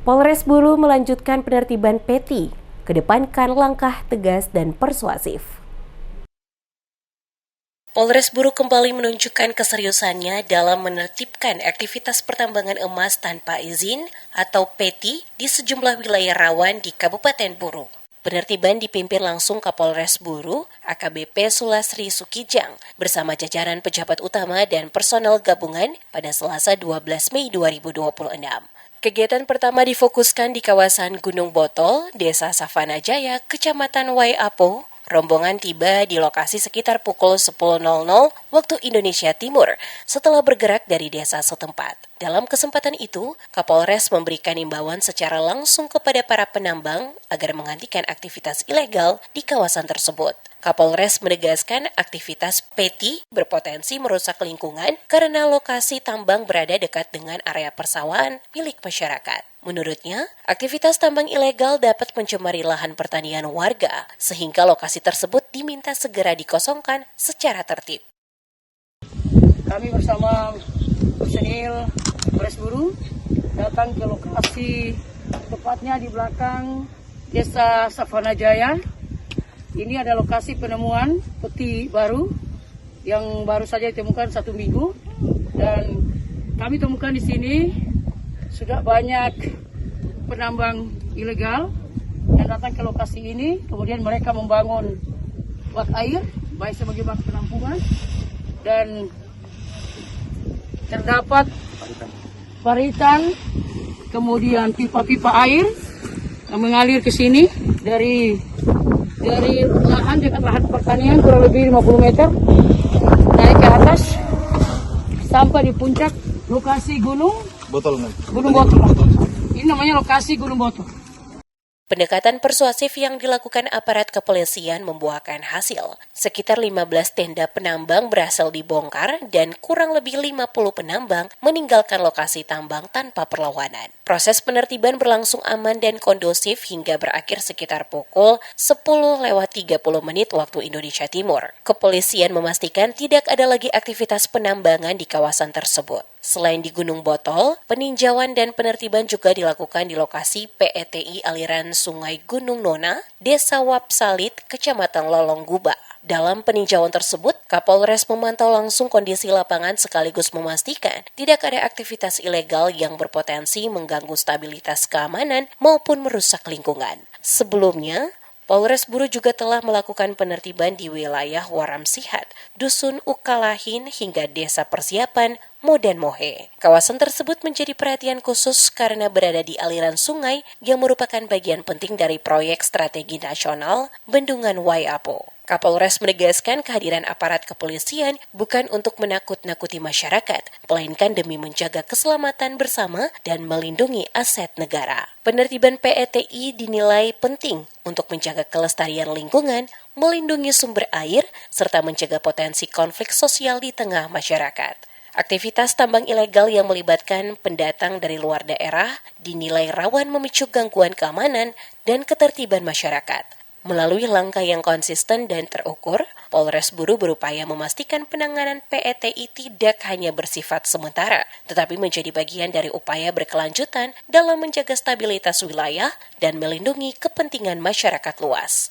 Polres Buru melanjutkan penertiban Peti, kedepankan langkah tegas dan persuasif. Polres Buru kembali menunjukkan keseriusannya dalam menertibkan aktivitas pertambangan emas tanpa izin atau Peti di sejumlah wilayah rawan di Kabupaten Buru. Penertiban dipimpin langsung Kapolres Buru, AKBP Sulasri Sukijang, bersama jajaran pejabat utama dan personel gabungan pada Selasa 12 Mei 2026. Kegiatan pertama difokuskan di kawasan Gunung Botol, Desa Savana Jaya, Kecamatan Waiapo. Rombongan tiba di lokasi sekitar pukul 10.00 waktu Indonesia Timur setelah bergerak dari desa setempat. Dalam kesempatan itu, Kapolres memberikan imbauan secara langsung kepada para penambang agar menghentikan aktivitas ilegal di kawasan tersebut. Kapolres menegaskan aktivitas Peti berpotensi merusak lingkungan karena lokasi tambang berada dekat dengan area persawahan milik masyarakat. Menurutnya, aktivitas tambang ilegal dapat mencemari lahan pertanian warga, sehingga lokasi tersebut diminta segera dikosongkan secara tertib. Kami bersama personil Polres Buru datang ke lokasi, tepatnya di belakang Desa Savana Jaya. Ini ada lokasi penemuan peti baru yang baru saja ditemukan 1 minggu, dan kami temukan di sini sudah banyak penambang ilegal yang datang ke lokasi ini. Kemudian mereka membangun bak air, baik sebagai bak penampungan, dan terdapat paritan, kemudian pipa-pipa air yang mengalir ke sini dari lahan dekat lahan pertanian kurang lebih 50 meter naik ke atas sampai di puncak lokasi Gunung Botol. Ini namanya lokasi Gunung Botol. Pendekatan persuasif yang dilakukan aparat kepolisian membuahkan hasil. Sekitar 15 tenda penambang berhasil dibongkar dan kurang lebih 50 penambang meninggalkan lokasi tambang tanpa perlawanan. Proses penertiban berlangsung aman dan kondusif hingga berakhir sekitar pukul 10:30 waktu Indonesia Timur. Kepolisian memastikan tidak ada lagi aktivitas penambangan di kawasan tersebut. Selain di Gunung Botol, peninjauan dan penertiban juga dilakukan di lokasi PETI aliran Sungai Gunung Nona, Desa Wapsalit, Kecamatan Lolong Guba. Dalam peninjauan tersebut, Kapolres memantau langsung kondisi lapangan sekaligus memastikan tidak ada aktivitas ilegal yang berpotensi mengganggu stabilitas keamanan maupun merusak lingkungan. Sebelumnya, Polres Buru juga telah melakukan penertiban di wilayah Waram Sihat, Dusun Ukalahin hingga Desa Persiapan, Modan Mohe. Kawasan tersebut menjadi perhatian khusus karena berada di aliran sungai yang merupakan bagian penting dari proyek strategi nasional Bendungan Waiapo. Kapolres menegaskan kehadiran aparat kepolisian bukan untuk menakut-nakuti masyarakat, melainkan demi menjaga keselamatan bersama dan melindungi aset negara. Penertiban PETI dinilai penting untuk menjaga kelestarian lingkungan, melindungi sumber air, serta mencegah potensi konflik sosial di tengah masyarakat. Aktivitas tambang ilegal yang melibatkan pendatang dari luar daerah dinilai rawan memicu gangguan keamanan dan ketertiban masyarakat. Melalui langkah yang konsisten dan terukur, Polres Buru berupaya memastikan penanganan PETI tidak hanya bersifat sementara, tetapi menjadi bagian dari upaya berkelanjutan dalam menjaga stabilitas wilayah dan melindungi kepentingan masyarakat luas.